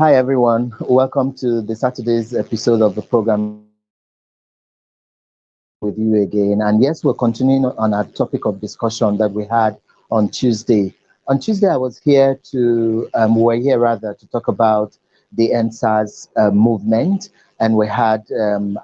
Hi, everyone. Welcome to the Saturday's episode of the program with you again. And yes, we're continuing on our topic of discussion that we had on Tuesday. On Tuesday, I was here we were here rather to talk about the NSAS movement. And we had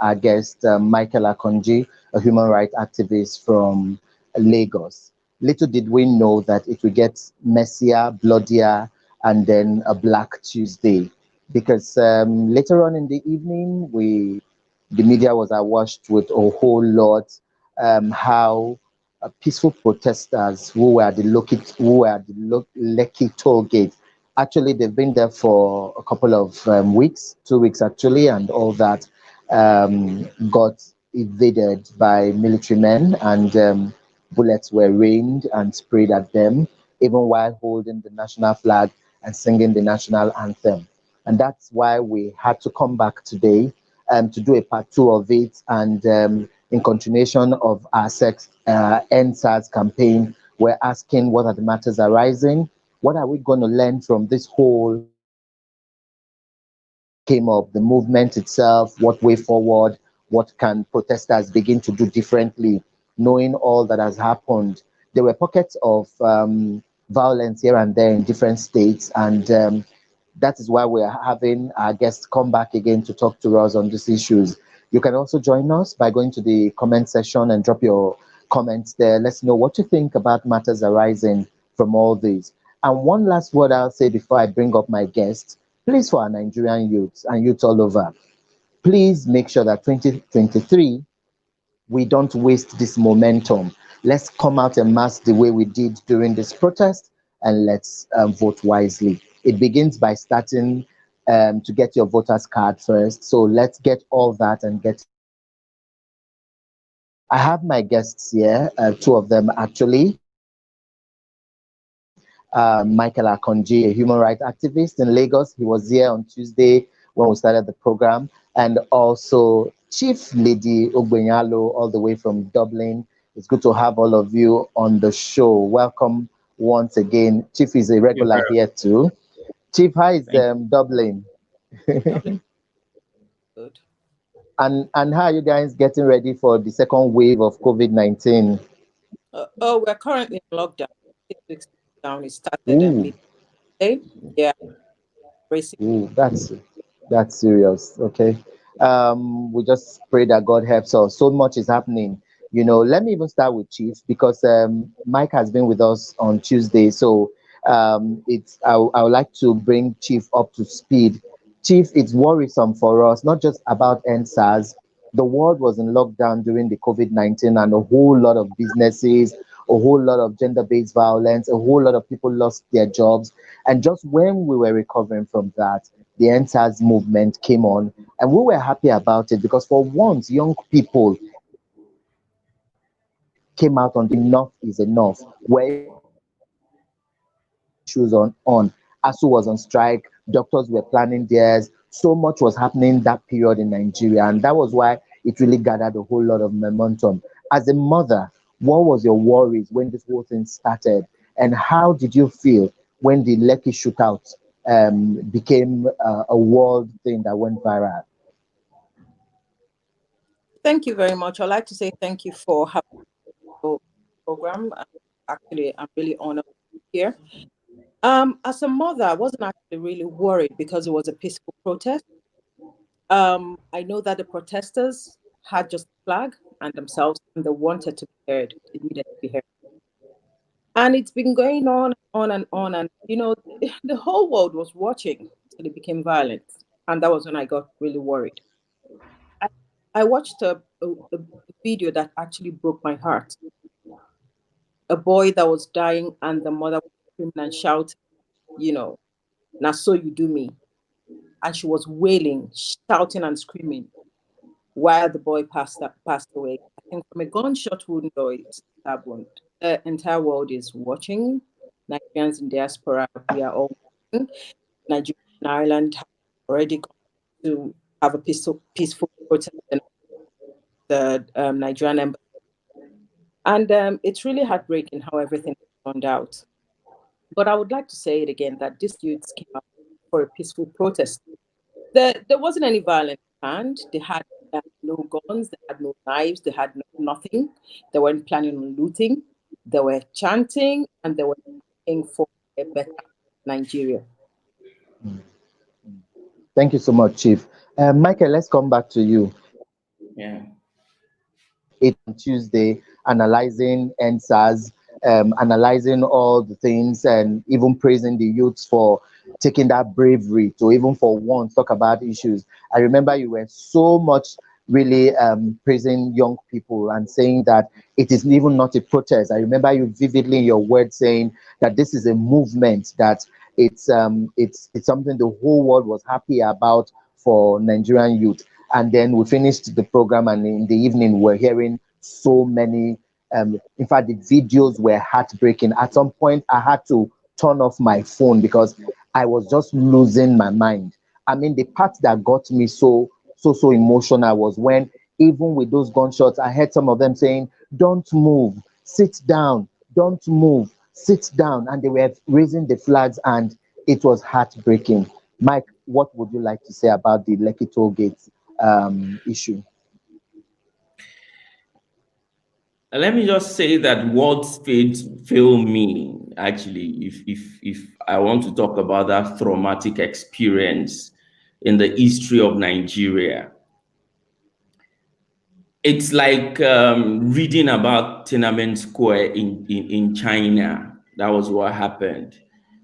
our guest, Michael Akanji, a human rights activist from Lagos. Little did we know that it would get messier, bloodier, and then a Black Tuesday. Because later on in the evening, the media was awash with a whole lot how peaceful protesters who were the Lekki toll gate. Actually, they've been there for a couple of weeks, 2 weeks actually, and all that got invaded by military men, and bullets were rained and sprayed at them, even while holding the national flag and singing the national anthem. And that's why we had to come back today to do a part two of it. And in continuation of our End SARS campaign, we're asking what are the matters arising? What are we going to learn from this whole came up, the movement itself, what way forward, what can protesters begin to do differently, knowing all that has happened. There were pockets of violence here and there in different states, and that is why we're having our guests come back again to talk to us on these issues. You can also join us by going to the comment section and drop your comments there. Let's know what you think about matters arising from all this. And one last word I'll say before I bring up my guests, please, for our Nigerian youths and youths all over, please make sure that 2023, we don't waste this momentum. Let's come out and mass the way we did during this protest, and let's vote wisely. It begins by starting to get your voters card first. So let's get all that and get. I have my guests here, two of them actually. Michael Akanji, a human rights activist in Lagos. He was here on Tuesday when we started the program. And also Chief Lady Ogbeyalu, all the way from Dublin. It's good to have all of you on the show. Welcome once again. Chief is a regular here too. Chief, how is Dublin? Dublin. Good. And how are you guys getting ready for the second wave of COVID-19? We're currently in lockdown. 6 weeks down. It started Ooh, midday. Yeah, racing. ooh, that's serious. Okay. We just pray that God helps us. So much is happening. Let me even start with Chief because Mike has been with us on Tuesday. So I would like to bring Chief up to speed. Chief, it's worrisome for us, not just about NSAS. The world was in lockdown during the COVID-19, and a whole lot of businesses, a whole lot of gender-based violence, a whole lot of people lost their jobs. And just when we were recovering from that, the NSAS movement came on, and we were happy about it because for once, young people came out on enough is enough. Where issues on ASU was on strike, doctors were planning theirs. So much was happening that period in Nigeria, and that was why it really gathered a whole lot of momentum. As a mother, what was your worries when this whole thing started, and how did you feel when the Lekki shootout became a world thing that went viral? Thank you very much. I'd like to say thank you for having the program. Actually, I'm really honored to be here. As a mother, I wasn't actually really worried because it was a peaceful protest. I know that the protesters had just a flag and themselves, and they wanted to be heard. They needed to be heard. And it's been going on and on. And, the whole world was watching till it became violent. And that was when I got really worried. I, I watched a video that actually broke my heart. A boy that was dying, and the mother was screaming and shouting, now so you do me. And she was wailing, shouting and screaming while the boy passed away. I think from a gunshot wound or a stab wound. The entire world is watching. Nigerians in diaspora, we are all watching. Nigeria and Ireland have already gone to have a peaceful protest in the Nigerian embassy. And it's really heartbreaking how everything turned out. But I would like to say it again that these youths came out for a peaceful protest. There wasn't any violence planned. They had no guns, they had no knives, they had nothing. They weren't planning on looting. They were chanting and they were praying for a better Nigeria. Thank you so much, Chief. Michael, let's come back to you. Yeah. It on Tuesday, analyzing NSAS, analyzing all the things, and even praising the youths for taking that bravery to even for once talk about issues. I remember you were so much really praising young people and saying that it is even not a protest. I remember you vividly in your words saying that this is a movement, that it's something the whole world was happy about for Nigerian youth. And then we finished the program, and in the evening we're hearing so many in fact the videos were heartbreaking. At some point I had to turn off my phone because I was just losing my mind. I mean, the part that got me so emotional was when, even with those gunshots, I heard some of them saying, "Don't move, sit down, don't move, sit down," and they were raising the flags, and it was heartbreaking. Mike, what would you like to say about the Lekki toll gate issue? Let me just say that words fail me, actually, if I want to talk about that traumatic experience in the history of Nigeria. It's like reading about Tiananmen Square in China. That was what happened,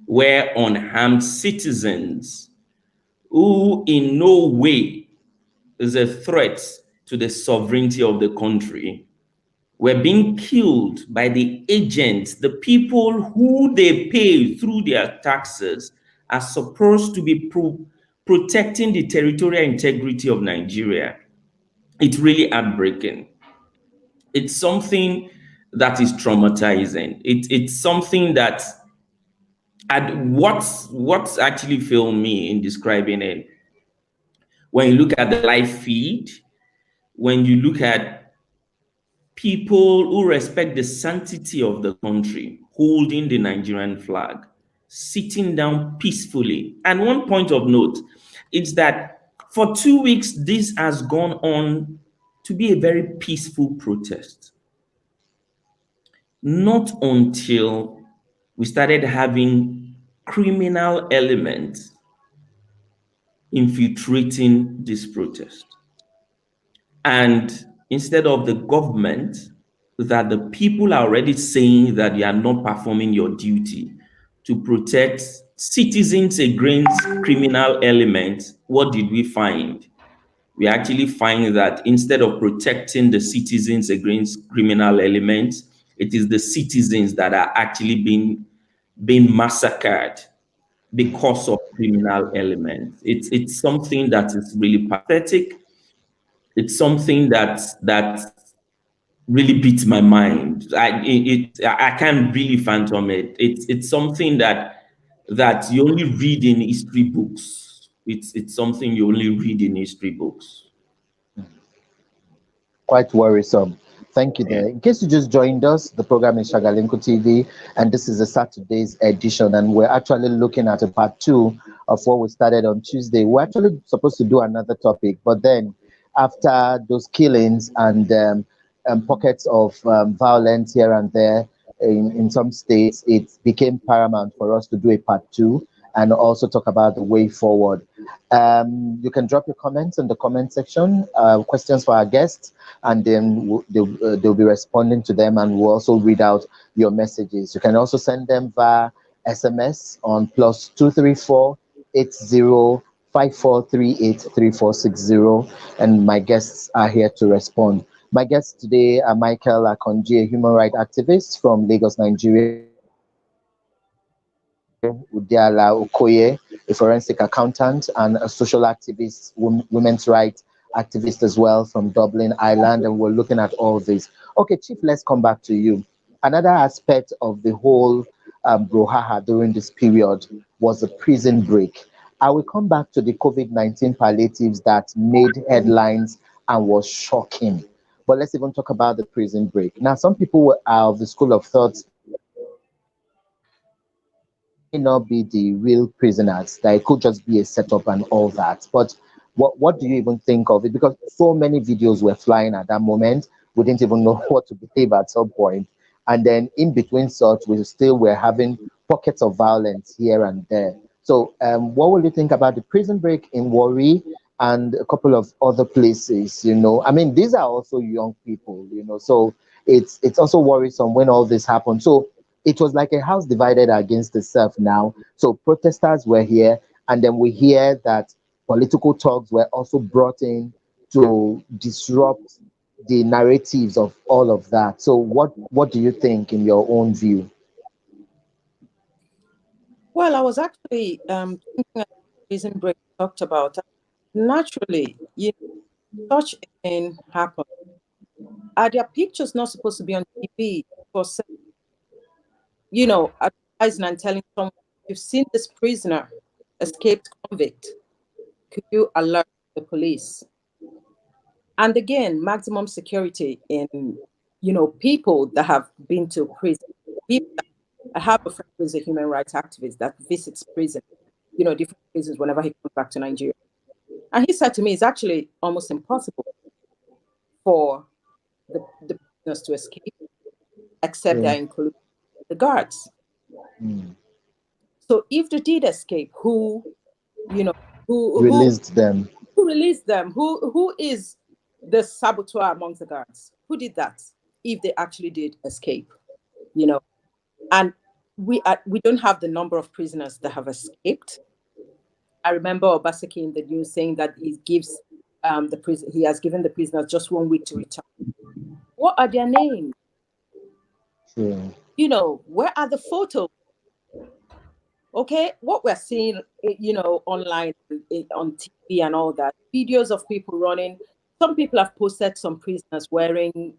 where unarmed citizens who in no way is a threat to the sovereignty of the country were being killed by the agents, the people who they pay through their taxes, are supposed to be protecting the territorial integrity of Nigeria. It's really heartbreaking. It's something that is traumatizing. It's something that, and what's actually failed me in describing it, when you look at the live feed, when you look at people who respect the sanctity of the country, holding the Nigerian flag, sitting down peacefully. And one point of note is that for 2 weeks, this has gone on to be a very peaceful protest. Not until we started having criminal elements infiltrating this protest. And instead of the government, that the people are already saying that you are not performing your duty to protect citizens against criminal elements, what did we find? We actually find that instead of protecting the citizens against criminal elements, it is the citizens that are actually being massacred because of criminal elements. It's something that is really pathetic. It's something that really beats my mind. I can't really fathom it. It's something that you only read in history books. It's something you only read in history books. Quite worrisome. Thank you Yeah. there. In case you just joined us, the program is Shagalinku TV, and this is a Saturday's edition, and we're actually looking at a part two of what we started on Tuesday. We're actually supposed to do another topic, but then after those killings and pockets of violence here and there in some states, it became paramount for us to do a part two and also talk about the way forward. You can drop your comments in the comment section, questions for our guests, and then they'll be responding to them, and we'll also read out your messages. You can also send them via SMS on +234 8054383460, and my guests are here to respond. My guests today are Michael Akanji, a human rights activist from Lagos, Nigeria. Udeala-Okoye, a forensic accountant and a social activist, women's rights activist as well from Dublin, Ireland, and we're looking at all this. Okay, Chief, let's come back to you. Another aspect of the whole brouhaha during this period was the prison break. I will come back to the COVID-19 palliatives that made headlines and was shocking. But let's even talk about the prison break. Now, some people are of the school of thought may not be the real prisoners, that it could just be a setup and all that. But what do you even think of it? Because so many videos were flying at that moment, we didn't even know what to believe at some point. And then in between such, we still were having pockets of violence here and there. So what will you think about the prison break in Warri and a couple of other places? I mean, these are also young people, so it's also worrisome when all this happened. So it was like a house divided against itself now. So protesters were here, and then we hear that political thugs were also brought in to disrupt the narratives of all of that. So what do you think in your own view? Well, I was actually thinking about prison break talked about. Naturally, such a thing happened. Are their pictures not supposed to be on TV for, advising and telling someone, you've seen this prisoner, escaped convict, could you alert the police? And again, maximum security in, people that have been to prison. I have a friend who's a human rights activist that visits prison, different prisons whenever he comes back to Nigeria. And he said to me, it's actually almost impossible for the prisoners to escape, except Yeah. they're including the guards. Mm. So if they did escape, who, who Released them. released them? Who is the saboteur amongst the guards? Who did that? If they actually did escape, and we don't have the number of prisoners that have escaped. I remember Obaseki in the news saying that he has given the prisoners just 1 week to return. What are their names? True. Where are the photos? Okay, what we're seeing, online, on TV and all that, videos of people running. Some people have posted some prisoners wearing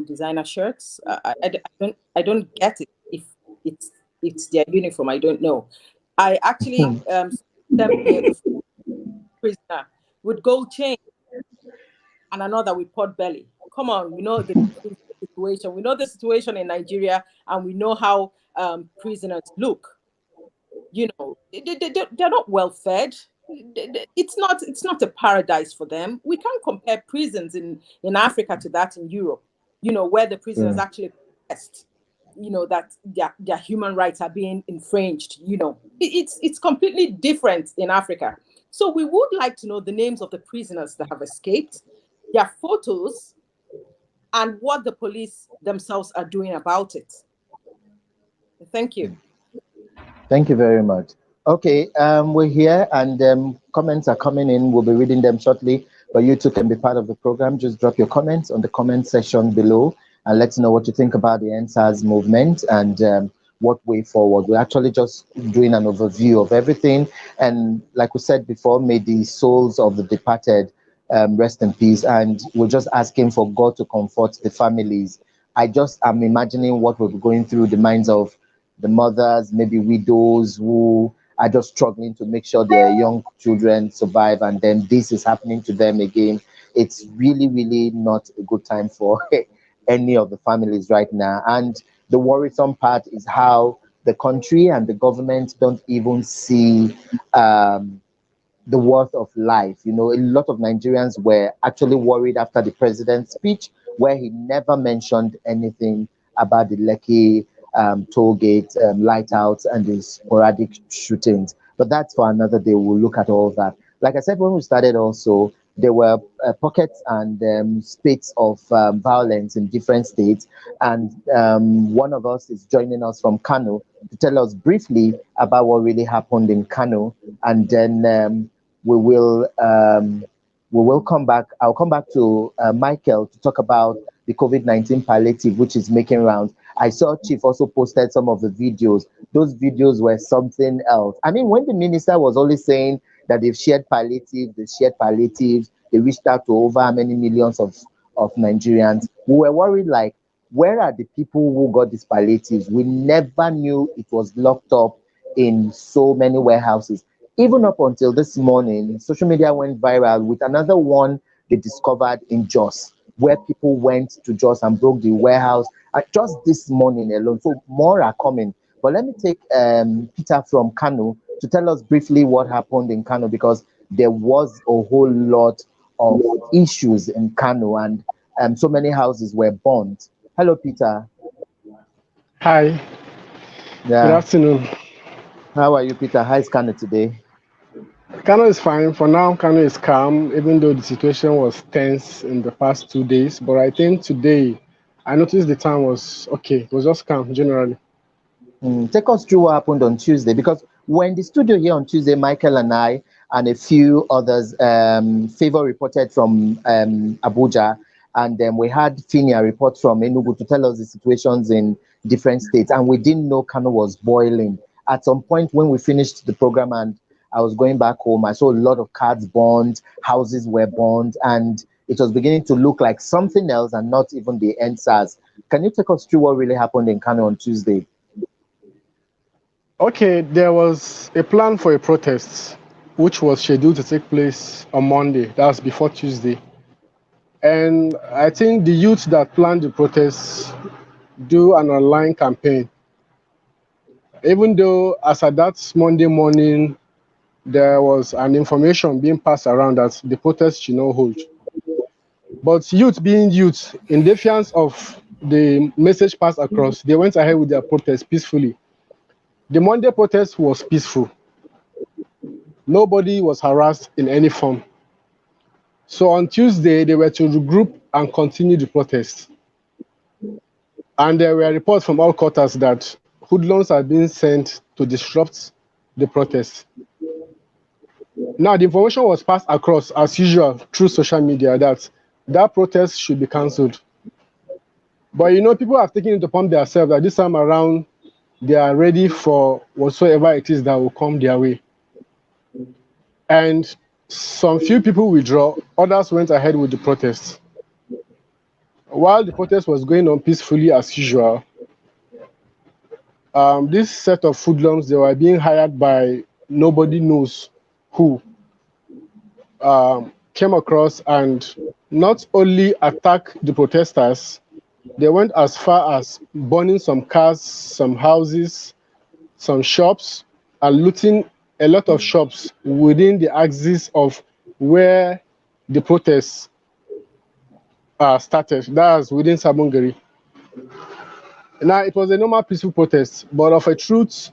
designer shirts. I don't get it. If it's their uniform, I don't know. I actually them a prisoner with gold chain and another with pot belly. Come on, we know the situation. We know the situation in Nigeria, and we know how prisoners look. They're not well fed. It's not a paradise for them. We can't compare prisons in Africa to that in Europe, where the prisoners True. actually protest, that their human rights are being infringed. It's completely different in Africa. So we would like to know the names of the prisoners that have escaped, their photos, and what the police themselves are doing about it. Thank you. Thank you very much. Okay, we're here, and comments are coming in. We'll be reading them shortly, but you too can be part of the program. Just drop your comments on the comment section below and let's know what you think about the NSAS movement and what way forward. We're actually just doing an overview of everything. And like we said before, may the souls of the departed rest in peace. And we're just asking for God to comfort the families. I just am imagining what we're going through the minds of the mothers, maybe widows who are just struggling to make sure their young children survive, and then this is happening to them again. It's really, really not a good time for any of the families right now. And the worrisome part is how the country and the government don't even see the worth of life. A lot of Nigerians were actually worried after the president's speech, where he never mentioned anything about the Lekki toll gate, lightouts, and the sporadic shootings. But that's for another day. We'll look at all that. Like I said, when we started also, there were pockets and spits of violence in different states. And one of us is joining us from Kano to tell us briefly about what really happened in Kano. And then we will come back. I'll come back to Michael to talk about the COVID-19 palliative, which is making rounds. I saw Chief also posted some of the videos. Those videos were something else. I mean, when the minister was only saying that they've shared palliatives, they reached out to over how many millions of Nigerians, we were worried, like, where are the people who got these palliatives? We never knew it was locked up in so many warehouses. Even up until this morning, social media went viral with another one they discovered in Jos, where people went to Jos and broke the warehouse just this morning alone. So more are coming. But let me take Peter from Kano to tell us briefly what happened in Kano, because there was a whole lot of issues in Kano, and so many houses were burnt. Hello, Peter. Hi, good Yeah. afternoon. How are you, Peter? How is Kano today? Kano is fine. For now, Kano is calm, even though the situation was tense in the past 2 days. But I think today, I noticed the town was okay. It was just calm generally. Take us through what happened on Tuesday, because we're in the studio here on Tuesday, Michael and I and a few others. Favor reported from Abuja, and then we had Finia report from Enugu to tell us the situations in different states, and we didn't know Kano was boiling. At some point when we finished the program and I was going back home, I saw a lot of cars burned, houses were burned, and it was beginning to look like something else and not even the NSAS. Can you take us through what really happened in Kano on Tuesday? Okay, there was a plan for a protest, which was scheduled to take place on Monday. That was before Tuesday. And I think the youth that planned the protest do an online campaign. Even though as at that Monday morning, there was an information being passed around that the protest should not hold. But youth being youth, in defiance of the message passed across, they went ahead with their protest peacefully. The Monday protest was peaceful. Nobody was harassed in any form. So on Tuesday, they were to regroup and continue the protest. And there were reports from all quarters that hoodlums are being sent to disrupt the protest. Now, the information was passed across, as usual, through social media that that protest should be cancelled. But you know, people have taken it upon themselves that this time around, they are ready for whatsoever it is that will come their way. And some few people withdraw, others went ahead with the protest. While the protest was going on peacefully as usual, this set of hoodlums, they were being hired by nobody knows who, came across and not only attacked the protesters, they went as far as burning some cars, some houses, some shops, and looting a lot of shops within the axis of where the protests started. That's within Sabongari. Now, it was a normal peaceful protest, but of a truth,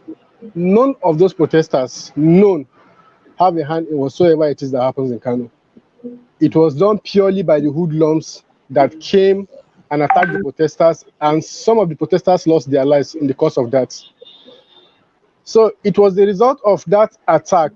none of those protesters, none, have a hand in whatsoever it is that happens in Kano. It was done purely by the hoodlums that came and attacked the protesters, and some of the protesters lost their lives in the course of that. So it was the result of that attack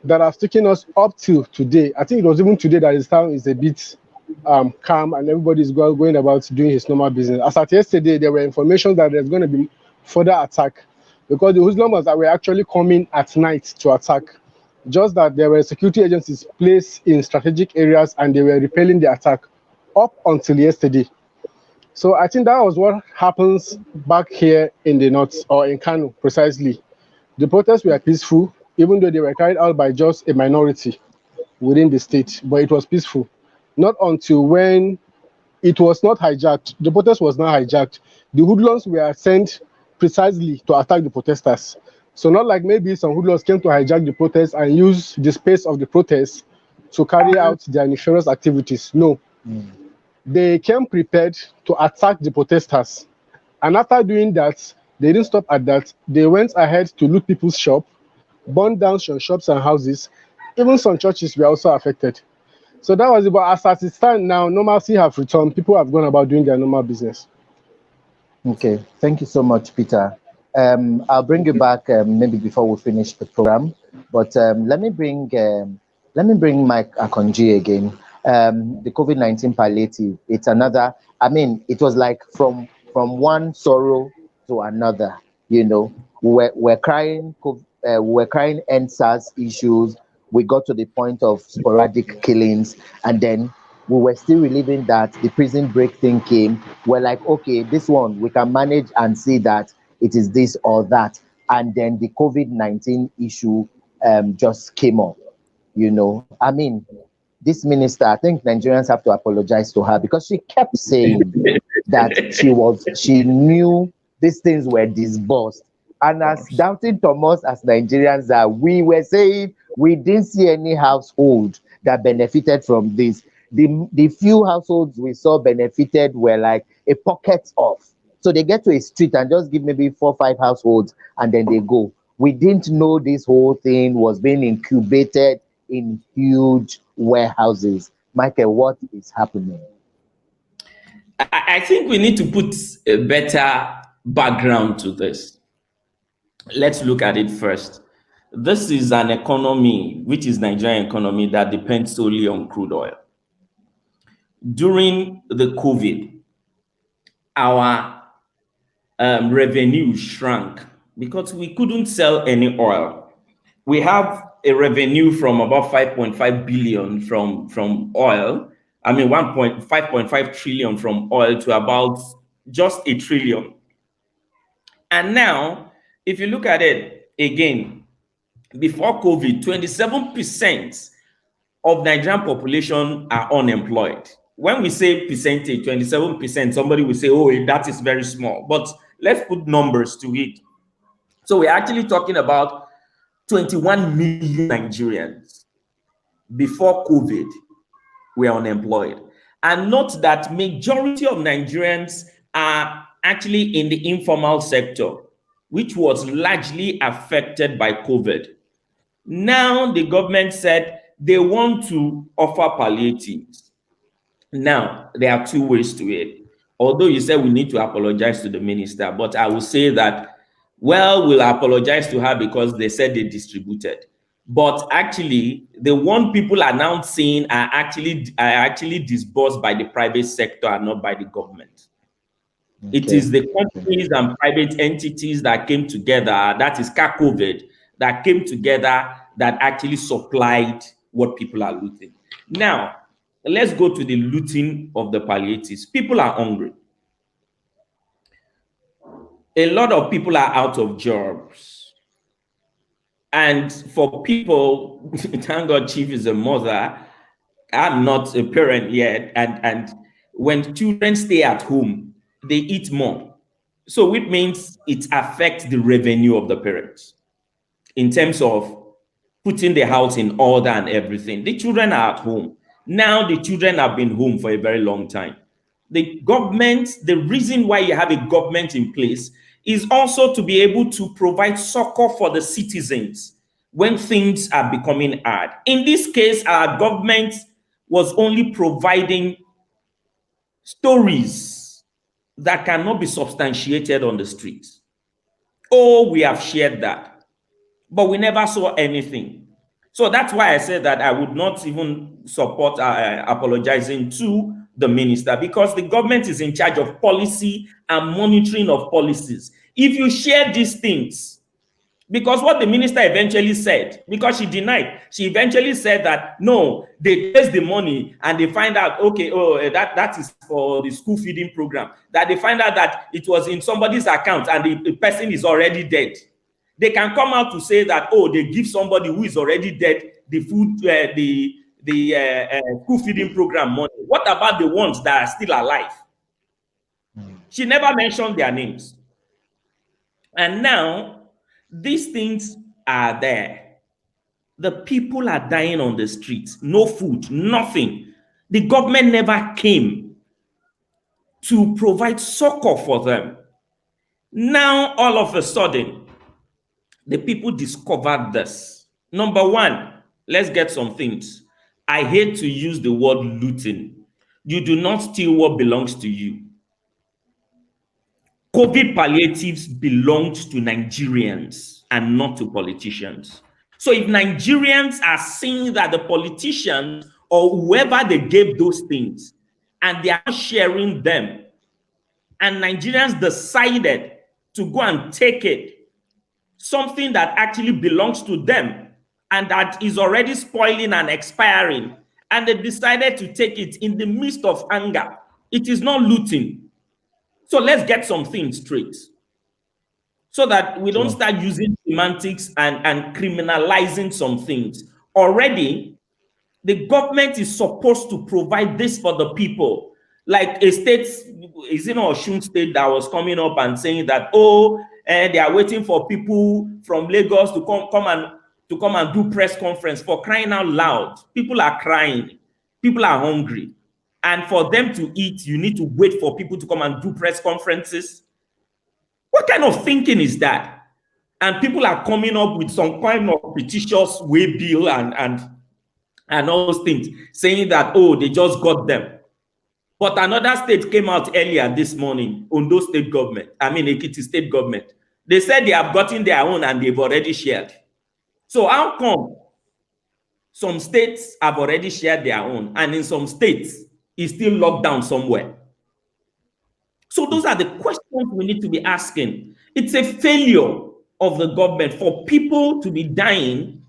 that has taken us up to today. I think it was even today that the town is a bit calm and everybody is going about doing his normal business. As at yesterday, there were information that there's going to be further attack because the hoodlums that were actually coming at night to attack. Just that there were security agencies placed in strategic areas and they were repelling the attack up until yesterday. So I think that was what happens back here in the north, or in Kano precisely. The protests were peaceful, even though they were carried out by just a minority within the state, but it was peaceful. Not until when it was not hijacked, the protest was not hijacked. The hoodlums were sent precisely to attack the protesters. So not like maybe some hoodlums came to hijack the protest and use the space of the protest to carry out their nefarious activities. No. They came prepared to attack the protesters. And after doing that, they didn't stop at that. They went ahead to loot people's shop, burn down some shops and houses. Even some churches were also affected. So that was about as it stands now, normalcy have returned. People have gone about doing their normal business. Okay, thank you so much, Peter. I'll bring you back maybe before we finish the program, but let me bring Mike Akanji again. The COVID-19 palliative. It's another. I mean, it was like from one sorrow to another. You know, we're crying. We're crying NSAS issues. We got to the point of sporadic killings, and then we were still relieving that the prison break thing came. We're like, okay, this one we can manage and see that it is this or that. And then the COVID-19 issue just came up. You know, I mean, this minister, I think Nigerians have to apologize to her because she kept saying that she knew these things were disbursed. And as doubting Thomas as Nigerians are, we were saying we didn't see any household that benefited from this. The few households we saw benefited were like a pocket of. So they get to a street and just give maybe 4 or 5 households and then they go. We didn't know this whole thing was being incubated in huge warehouses. Michael, what is happening? I think we need to put a better background to this. Let's look at it first. This is an economy, which is Nigerian economy, that depends solely on crude oil. During the COVID, our revenue shrank because we couldn't sell any oil. We have a revenue from about 5.5 billion from oil. I mean, 5.5 trillion from oil to about just 1 trillion. And now, if you look at it again, before COVID, 27% of Nigerian population are unemployed. When we say percentage, 27%, somebody will say, oh, that is very small. But let's put numbers to it. So we're actually talking about 21 million Nigerians before COVID were unemployed. And note that majority of Nigerians are actually in the informal sector, which was largely affected by COVID. Now the government said they want to offer palliatives. Now, there are 2 ways to it. Although you said we need to apologize to the minister, but I will say that, well, we'll apologize to her because they said they distributed. But actually, the one people are now seeing are actually disbursed by the private sector and not by the government. Okay. It is the companies and private entities that came together, that is COVID, that came together that actually supplied what people are looting. Now, let's go to the looting of the palliatives. People are hungry. A lot of people are out of jobs. And for people, thank God Chief is a mother, I'm not a parent yet, and when children stay at home, they eat more. So which means it affects the revenue of the parents in terms of putting the house in order and everything. The children are at home. Now the children have been home for a very long time. The government, the reason why you have a government in place is also to be able to provide succor for the citizens when things are becoming hard. In this case, our government was only providing stories that cannot be substantiated on the streets. Oh, we have shared that, but we never saw anything. So that's why I said that I would not even support apologizing to the minister, because the government is in charge of policy and monitoring of policies. If you share these things, because what the minister eventually said, because she denied, she eventually said that, no, they trace the money and they find out, okay, oh, that is for the school feeding program, that they find out that it was in somebody's account and the person is already dead. They can come out to say that, oh, they give somebody who is already dead the food, the school feeding program money. What about the ones that are still alive? She never mentioned their names. And now, these things are there. The people are dying on the streets. No food, nothing. The government never came to provide succor for them. Now, all of a sudden, the people discovered this. Number one, let's get some things. I hate to use the word looting. You do not steal what belongs to you. COVID palliatives belonged to Nigerians and not to politicians. So if Nigerians are seeing that the politicians or whoever they gave those things and they are sharing them, and Nigerians decided to go and take it, something that actually belongs to them and that is already spoiling and expiring, and they decided to take it in the midst of anger, it is not looting. So let's get some things straight so that we don't start using semantics and criminalizing some things. Already, the government is supposed to provide this for the people. Like a state, is it not Osun State that was coming up and saying that, oh, they are waiting for people from Lagos to come and do press conference. For crying out loud, people are crying, people are hungry, and for them to eat, you need to wait for people to come and do press conferences. What kind of thinking is that? And people are coming up with some kind of fictitious way bill and all those things, saying that, oh, they just got them. But another state came out earlier this morning, Ondo state government, Ekiti state government. They said they have gotten their own and they've already shared. So how come some states have already shared their own, and in some states, it's still locked down somewhere? So those are the questions we need to be asking. It's a failure of the government for people to be dying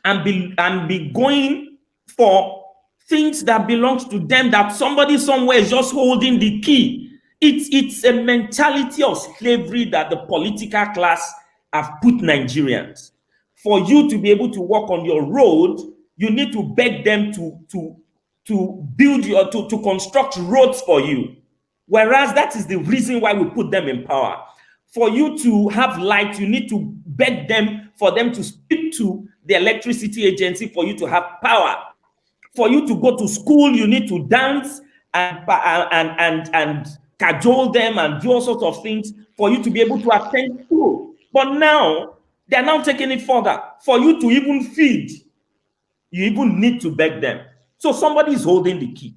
and be going for things that belongs to them, that somebody somewhere is just holding the key. It's a mentality of slavery that the political class have put Nigerians. For you to be able to walk on your road, you need to beg them to build to construct roads for you. Whereas that is the reason why we put them in power. For you to have light, you need to beg them for them to speak to the electricity agency for you to have power. For you to go to school, you need to dance and cajole them and do all sorts of things for you to be able to attend school. But now, they're now taking it further. For you to even feed, you even need to beg them. So somebody is holding the key.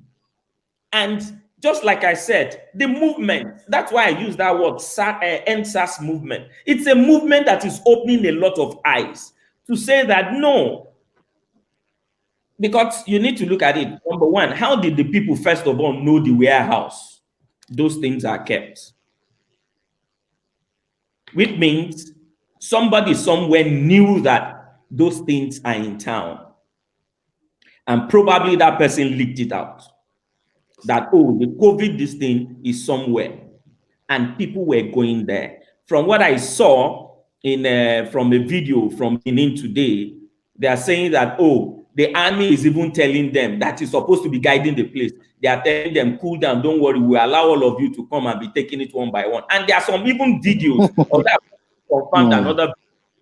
And just like I said, the movement, that's why I use that word, NSAS movement. It's a movement that is opening a lot of eyes to say that no, because you need to look at it. Number one, how did the people, first of all, know the warehouse those things are kept? Which means somebody somewhere knew that those things are in town. And probably that person leaked it out. That, oh, the COVID, this thing is somewhere. And people were going there. From what I saw from a video from Benin today, they are saying that, oh, the army is even telling them that is supposed to be guiding the place. They are telling them, cool down, don't worry, we allow all of you to come and be taking it one by one. And there are some even videos of that confirmed another,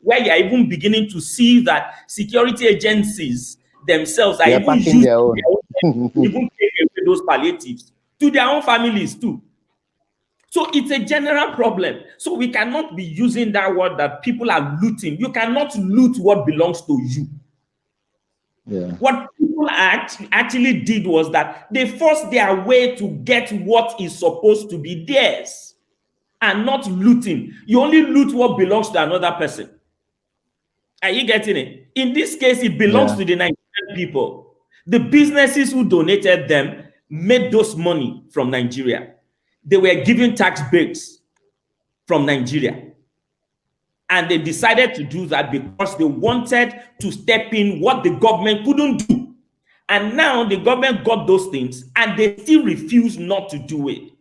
where you are even beginning to see that security agencies themselves are even using their own even take away those palliatives to their own families too. So it's a general problem. So we cannot be using that word that people are looting. You cannot loot what belongs to you. Yeah. What people actually did was that they forced their way to get what is supposed to be theirs and not looting. You only loot what belongs to another person. Are you getting it? In this case, it belongs to the Nigerian people. The businesses who donated them made those money from Nigeria. They were given tax breaks from Nigeria. And they decided to do that because they wanted to step in what the government couldn't do. And now the government got those things and they still refuse not to do it.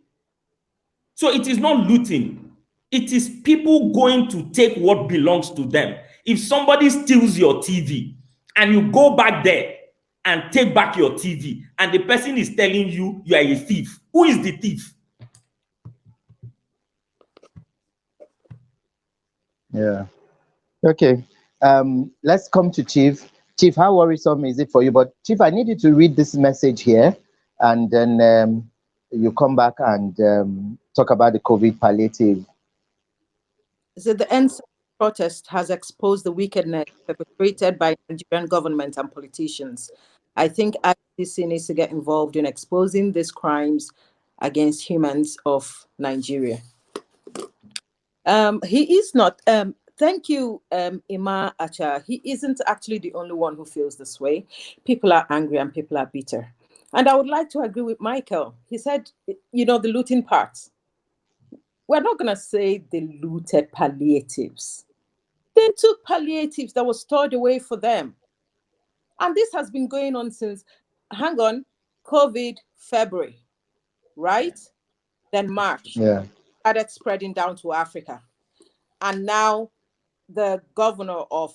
So it is not looting. It is people going to take what belongs to them. If somebody steals your TV and you go back there and take back your TV and the person is telling you you are a thief, who is the thief? Yeah. Okay. Let's come to Chief. Chief, how worrisome is it for you? But Chief, I need you to read this message here, and then you come back and talk about the COVID palliative. So the end protest has exposed the wickedness perpetrated by Nigerian government and politicians. I think ICC needs to get involved in exposing these crimes against humans of Nigeria. He is not. Thank you, Ima Acha. He isn't actually the only one who feels this way. People are angry and people are bitter. And I would like to agree with Michael. He said, you know, the looting part. We're not going to say they looted palliatives. They took palliatives that were stored away for them. And this has been going on since, hang on, COVID, February, right? Then March. Yeah. Started spreading down to Africa. And now the governor of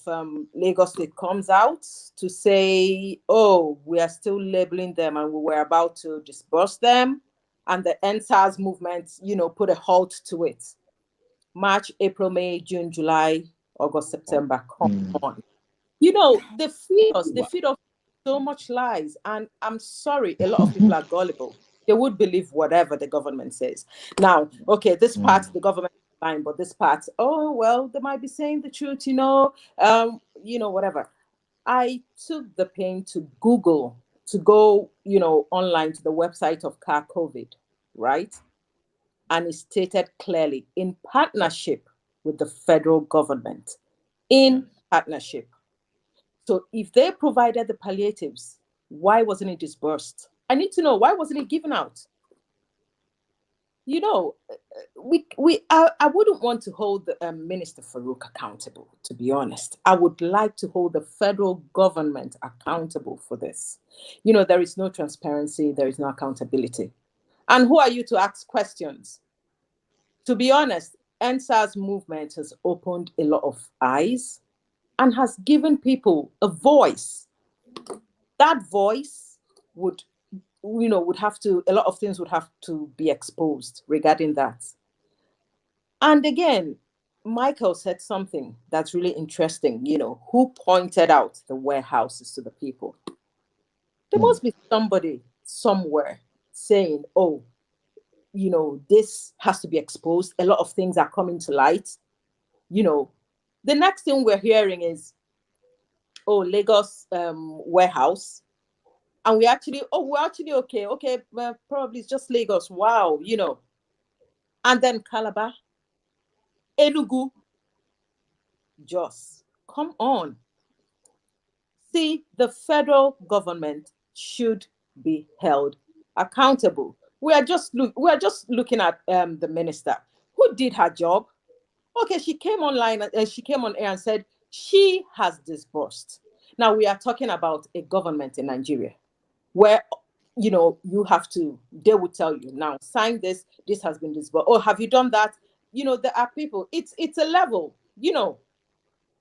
Lagos State comes out to say, oh, we are still labeling them and we were about to disperse them. And the NSAS movement, you know, put a halt to it. March, April, May, June, July, August, September. Come on. You know, they feed us so much lies. And I'm sorry, a lot of people are gullible. They would believe whatever the government says. Now, okay, this part, the government is lying, but this part, oh, well, they might be saying the truth, whatever. I took the pain to Google, to go, online to the website of Car COVID, right? And it stated clearly, in partnership with the federal government, in partnership. So if they provided the palliatives, why wasn't it disbursed? I need to know, why wasn't it given out? I wouldn't want to hold the Minister Farouk accountable, to be honest. I would like to hold the federal government accountable for this. There is no transparency, there is no accountability. And who are you to ask questions? To be honest, NSAS movement has opened a lot of eyes and has given people a voice. That voice would have to, a lot of things would have to be exposed regarding that. And again, Michael said something that's really interesting, who pointed out the warehouses to the people. There must be somebody somewhere saying, oh, this has to be exposed. A lot of things are coming to light. The next thing we're hearing is, oh, Lagos warehouse. And we're actually okay. Okay, well, probably it's just Lagos. Wow, And then Calabar, Enugu, Jos. Come on. See, the federal government should be held accountable. We are just looking at the minister who did her job. Okay, she came online and she came on air and said she has disbursed. Now we are talking about a government in Nigeria where you have to, they will tell you now, sign this has been disbursed. Oh, have you done that? There are people, it's a level,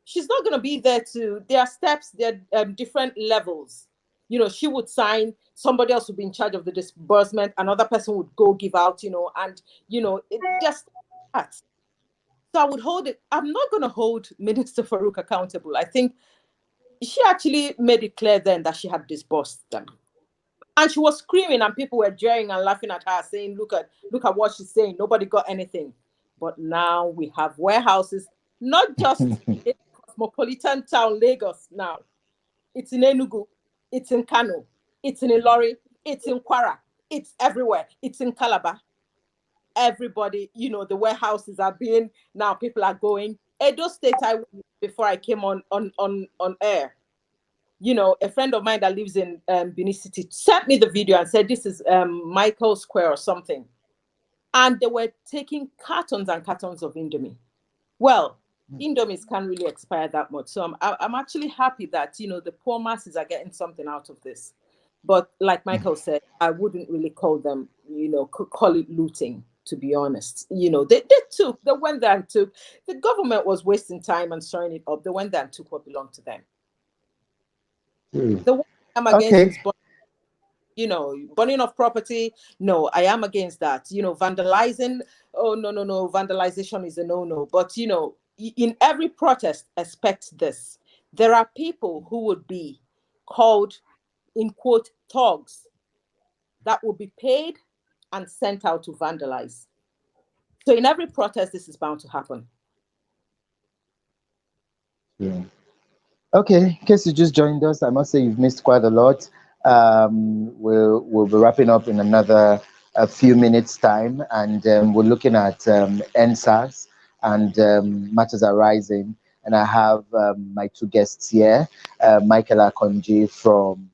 she's not going to be there there are steps, there are different levels. She would sign, somebody else would be in charge of the disbursement, another person would go give out, and it just that. So I would hold it. I'm not going to hold Minister Farouk accountable. I think she actually made it clear then that she had disbursed them. And she was screaming and people were jeering and laughing at her, saying, look at what she's saying. Nobody got anything. But now we have warehouses, not just in cosmopolitan town, Lagos now. It's in Enugu. It's in Kano. It's in Ilori. It's in Kwara. It's everywhere. It's in Calabar. Everybody, the warehouses are being, now people are going. Edo State, before I came on air, a friend of mine that lives in Benin City sent me the video and said, this is Michael Square or something. And they were taking cartons and cartons of Indomie. Well, Indomies can't really expire that much. So I'm actually happy that, the poor masses are getting something out of this. But like Michael said, I wouldn't really call them, call it looting, to be honest. They went there and took, the government was wasting time and stirring it up. They went there and took what belonged to them. The one I'm against is burning of property. No, I am against that. Vandalizing. Oh, no. Vandalization is a no. But, in every protest, expect this. There are people who would be called, in quote, thugs that will be paid and sent out to vandalize. So in every protest, this is bound to happen. Yeah. Okay, in case you just joined us, I must say you've missed quite a lot. We'll be wrapping up in a few minutes time, and we're looking at NSAS and matters arising. And I have my two guests here, Michael Akanji from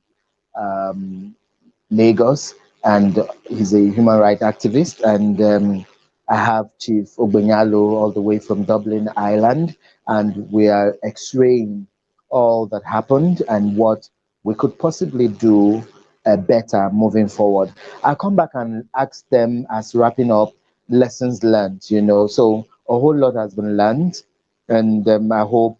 Lagos, and he's a human rights activist, and I have Chief Ogbeyalu all the way from Dublin, Ireland, and we are x-raying all that happened and what we could possibly do better moving forward. I'll come back and ask them as wrapping up lessons learned, so a whole lot has been learned, and I hope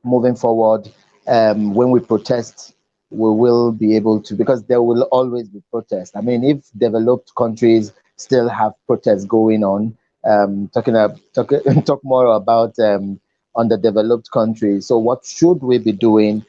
moving forward, when we protest, we will be able to, because there will always be protests. I mean, if developed countries still have protests going on, talk more about underdeveloped countries. So, what should we be doing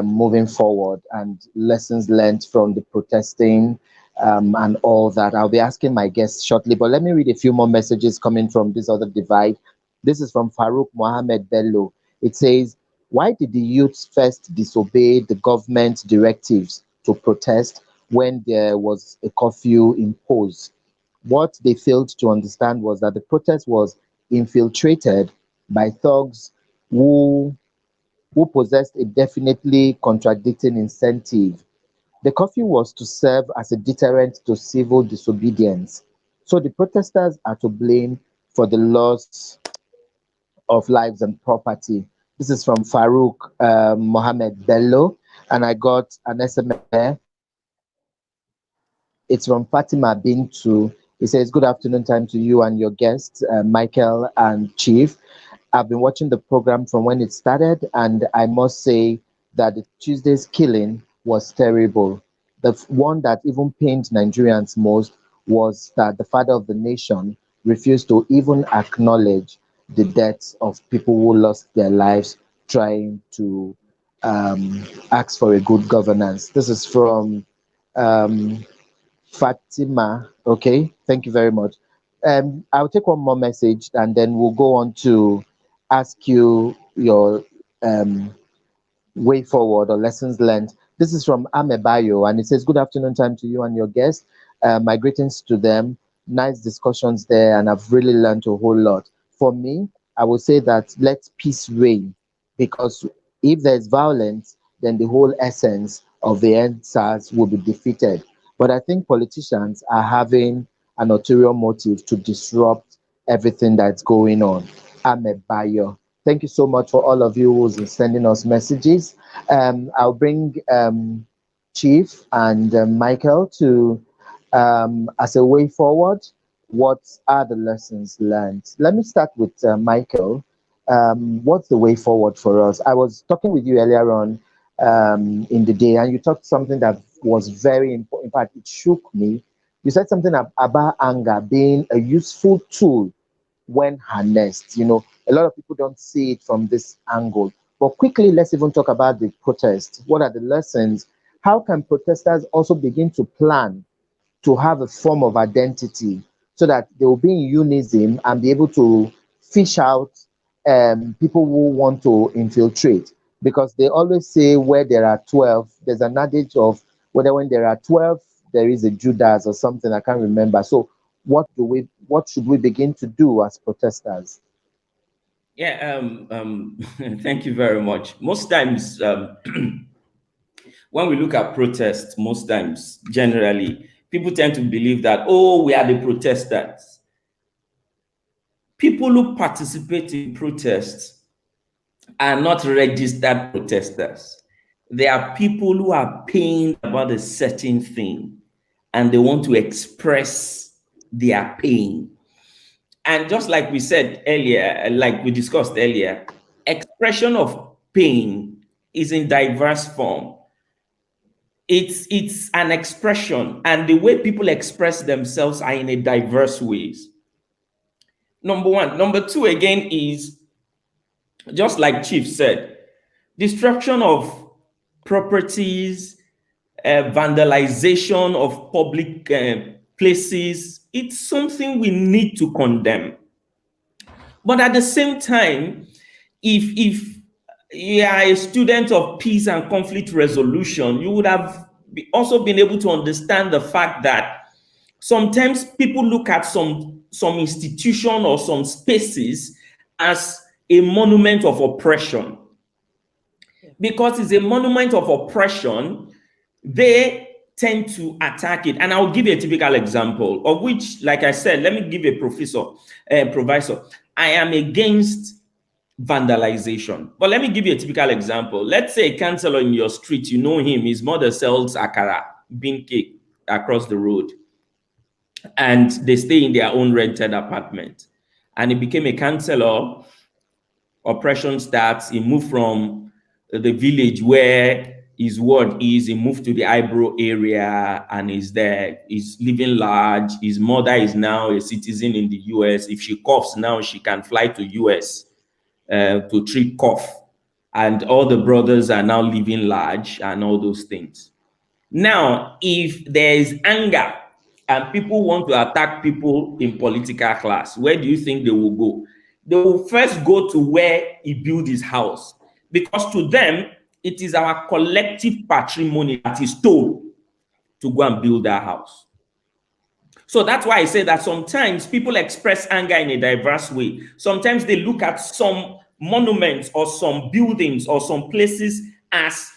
moving forward, and lessons learned from the protesting and all that? I'll be asking my guests shortly, but let me read a few more messages coming from this other divide. This is from Farouk Mohammed Bello. It says, "Why did the youths first disobey the government directives to protest when there was a curfew imposed? What they failed to understand was that the protest was infiltrated by thugs who possessed a definitely contradicting incentive. The curfew was to serve as a deterrent to civil disobedience. So the protesters are to blame for the loss of lives and property." This is from Farouk Mohammed Bello. And I got an SMS. It's from Fatima Bintu. He says, "Good afternoon time to you and your guests, Michael and Chief. I've been watching the program from when it started, and I must say that the Tuesday's killing was terrible. The one that even pained Nigerians most was that the father of the nation refused to even acknowledge the deaths of people who lost their lives trying to ask for a good governance." This is from um, Fatima. Okay, thank you very much. I'll take one more message and then we'll go on to ask you your um, way forward or lessons learned. This is from Amebayo, and it says, "Good afternoon time to you and your guests. My greetings to them. Nice discussions there, and I've really learned a whole lot. For me, I would say that let peace reign, because if there's violence, then the whole essence of the NSAS will be defeated. But I think politicians are having an ulterior motive to disrupt everything that's going on." Amebayo. Thank you so much for all of you who's been sending us messages. I'll bring Chief and Michael to, as a way forward, what are the lessons learned? Let me start with Michael. What's the way forward for us? I was talking with you earlier on in the day, and you talked something that was very important. In fact, it shook me. You said something about anger being a useful tool when harnessed. A lot of people don't see it from this angle. But quickly, let's even talk about the protest. What are the lessons? How can protesters also begin to plan to have a form of identity so that they will be in unison and be able to fish out people who want to infiltrate? Because they always say where there are 12, there's an adage of whether when there are 12, there is a Judas or something, I can't remember. So what should we begin to do as protesters? Yeah, thank you very much. Most times, when we look at protests, most times, generally, people tend to believe that, oh, we are the protesters. People who participate in protests are not registered protesters. They are people who are pained about a certain thing and they want to express their pain. And just like we said earlier, like we discussed earlier, expression of pain is in diverse form. It's an expression, and the way people express themselves are in a diverse ways. Number one. Number two, again, is just like Chief said, destruction of properties, vandalization of public places. It's something we need to condemn. But at the same time, if you are a student of peace and conflict resolution, you would have also been able to understand the fact that sometimes people look at some institution or some spaces as a monument of oppression. Because it's a monument of oppression, they tend to attack it. And I'll give you a typical example of which, like I said, let me give a provisor. I am against vandalization. But let me give you a typical example. Let's say a councillor in your street, you know him, his mother sells akara, bean cake across the road. And they stay in their own rented apartment. And he became a councillor, oppression starts, he moved from the village where his word is he moved to the eyebrow area and is there. He's living large. His mother is now a citizen in the US. If she coughs now, she can fly to US to treat cough. And all the brothers are now living large and all those things. Now, if there is anger and people want to attack people in political class, where do you think they will go? They will first go to where he built his house, because to them, it is our collective patrimony that is told to go and build their house. So that's why I say that sometimes people express anger in a diverse way. Sometimes they look at some monuments or some buildings or some places as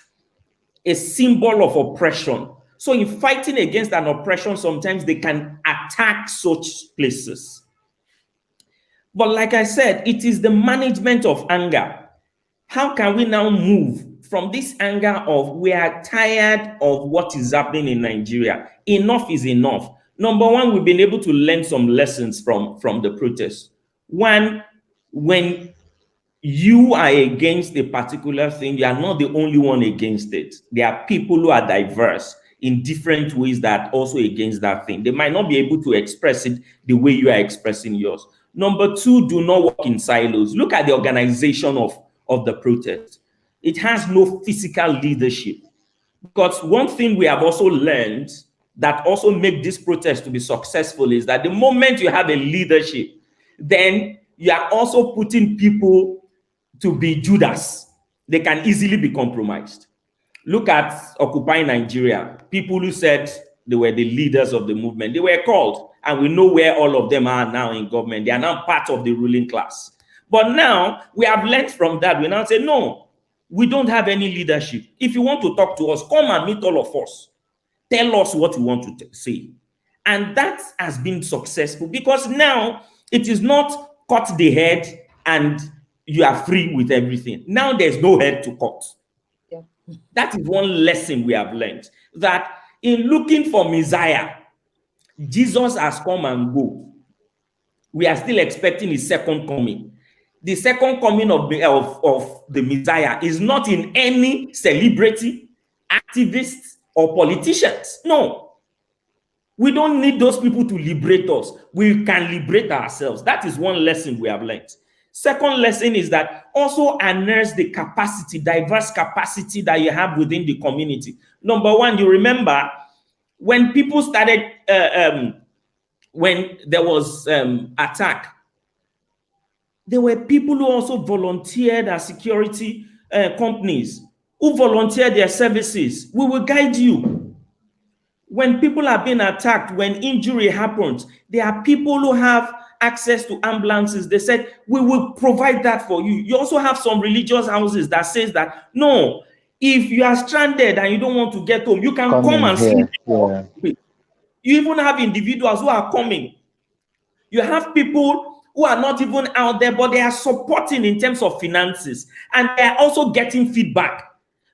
a symbol of oppression. So in fighting against an oppression, sometimes they can attack such places. But like I said, it is the management of anger. How can we now move from this anger of we are tired of what is happening in Nigeria? Enough is enough. Number one, we've been able to learn some lessons from the protests. One, when you are against a particular thing, you are not the only one against it. There are people who are diverse in different ways that are also against that thing. They might not be able to express it the way you are expressing yours. Number two, do not work in silos. Look at the organization of the protest. It has no physical leadership. Because one thing we have also learned that also make this protest to be successful is that the moment you have a leadership, then you are also putting people to be Judas. They can easily be compromised. Look at Occupy Nigeria. People who said they were the leaders of the movement, they were called, and we know where all of them are now in government. They are now part of the ruling class. But now we have learned from that. We now say, no, we don't have any leadership. If you want to talk to us, come and meet all of us. Tell us what you want to say. And that has been successful because now it is not cut the head and you are free with everything. Now there's no head to cut. Yeah. That is one lesson we have learned, that in looking for Messiah, Jesus has come and go. We are still expecting his second coming. The second coming of the Messiah is not in any celebrity, activists, or politicians. No. We don't need those people to liberate us. We can liberate ourselves. That is one lesson we have learned. Second lesson is that also harness the capacity, diverse capacity that you have within the community. Number one, you remember when people started, when there was attack, there were people who also volunteered as security companies, who volunteered their services. We will guide you. When people are being attacked, when injury happens, there are people who have access to ambulances. They said, we will provide that for you. You also have some religious houses that says that, no, if you are stranded and you don't want to get home, you can come and sleep. Yeah. You even have individuals who are coming. You have people who are not even out there, but they are supporting in terms of finances. And they are also getting feedback.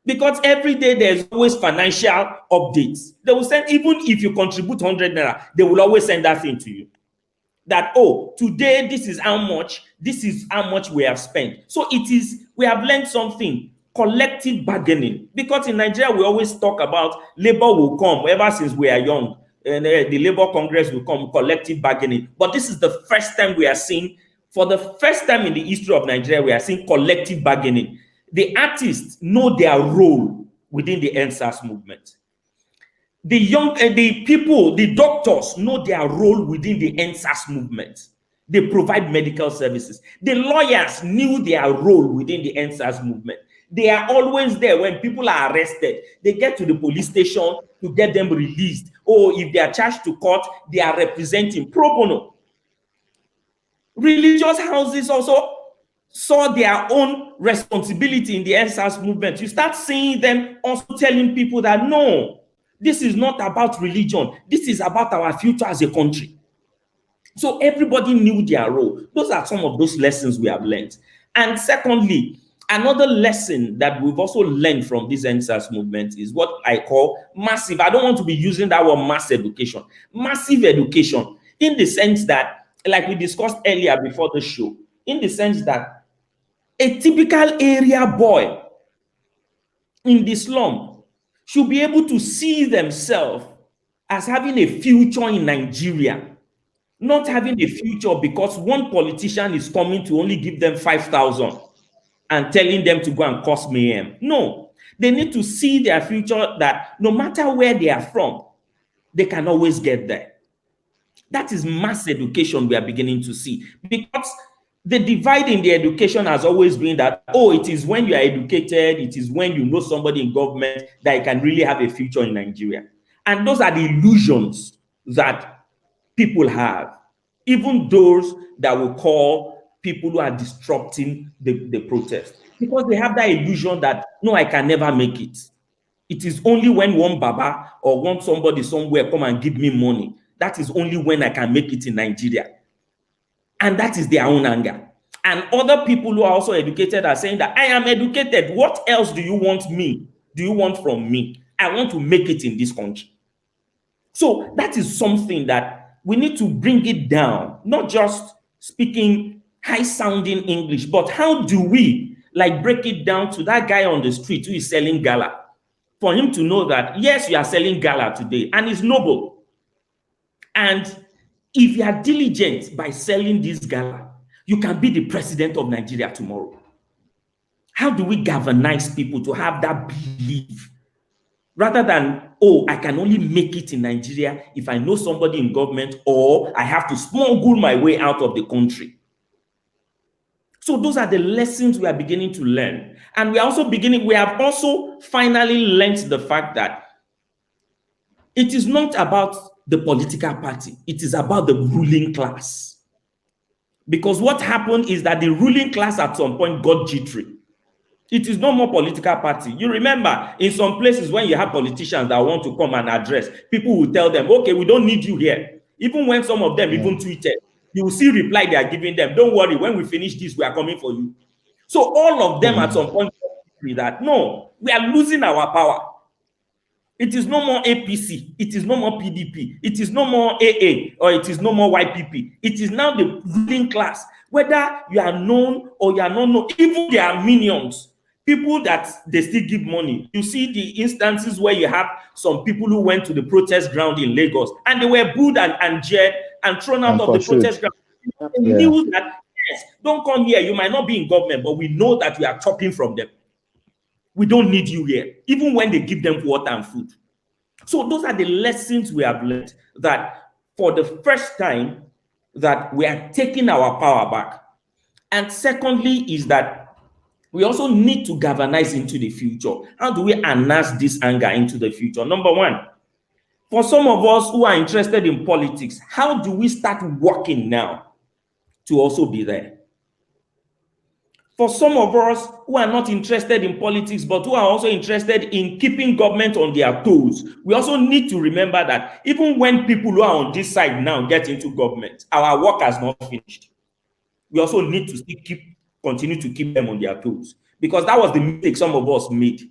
Because every day there's always financial updates. They will send, even if you contribute 100 naira, they will always send that thing to you. That, oh, today this is how much we have spent. So it is, we have learned something, collective bargaining. Because in Nigeria, we always talk about labor will come ever since we are young. And the Labor Congress will come, collective bargaining. But this is the first time we are seeing, for the first time in the history of Nigeria, we are seeing collective bargaining. The artists know their role within the NSAS movement. The people, the doctors know their role within the NSAS movement. They provide medical services. The lawyers knew their role within the NSAS movement. They are always there when people are arrested. They get to the police station to get them released. Or if they are charged to court, they are representing pro bono. Religious houses also saw their own responsibility in the NSAS movement. You start seeing them also telling people that, no, this is not about religion. This is about our future as a country. So everybody knew their role. Those are some of those lessons we have learned. And secondly, another lesson that we've also learned from this NSAS movement is what I call massive. I don't want to be using that word mass education. Massive education, in the sense that, like we discussed earlier before the show, in the sense that a typical area boy in the slum should be able to see themselves as having a future in Nigeria, not having a future because one politician is coming to only give them 5,000 and telling them to go and cause mayhem. No, they need to see their future, that no matter where they are from, they can always get there. That is mass education we are beginning to see, because the divide in the education has always been that, oh, it is when you are educated, it is when you know somebody in government that you can really have a future in Nigeria. And those are the illusions that people have, even those that will call people who are disrupting the protest, because they have that illusion that, no, I can never make it. It is only when one Baba or one somebody somewhere come and give me money, that is only when I can make it in Nigeria. And that is their own anger. And other people who are also educated are saying that I am educated. What else do you want me? Do you want from me? I want to make it in this country. So that is something that we need to bring it down, not just speaking high-sounding English, but how do we break it down to that guy on the street who is selling gala, for him to know that, yes, you are selling gala today, and it's noble. And if you are diligent by selling this gala, you can be the president of Nigeria tomorrow. How do we galvanize people to have that belief? Rather than, oh, I can only make it in Nigeria if I know somebody in government, or I have to smuggle my way out of the country. So those are the lessons we are beginning to learn. And we have also finally learned the fact that it is not about the political party. It is about the ruling class. Because what happened is that the ruling class at some point got jittery. It is no more political party. You remember, in some places when you have politicians that want to come and address, people will tell them, okay, we don't need you here. Even when some of them even tweeted, you will see reply they are giving them, don't worry, when we finish this, we are coming for you. So all of them at some point that, no, we are losing our power. It is no more APC, it is no more PDP, it is no more AA, or it is no more YPP. It is now the ruling class. Whether you are known or you are not known, even their minions, people that they still give money. You see the instances where you have some people who went to the protest ground in Lagos and they were booed and jeered and thrown out of the protest ground. They knew that, yes, don't come here. You might not be in government, but we know that we are chopping from them. We don't need you here, even when they give them water and food. So those are the lessons we have learned, that for the first time that we are taking our power back. And secondly is that we also need to galvanize into the future. How do we harness this anger into the future? Number one, for some of us who are interested in politics, how do we start working now to also be there? For some of us who are not interested in politics, but who are also interested in keeping government on their toes, we also need to remember that even when people who are on this side now get into government, our work has not finished. We also need to still continue to keep them on their toes, because that was the mistake some of us made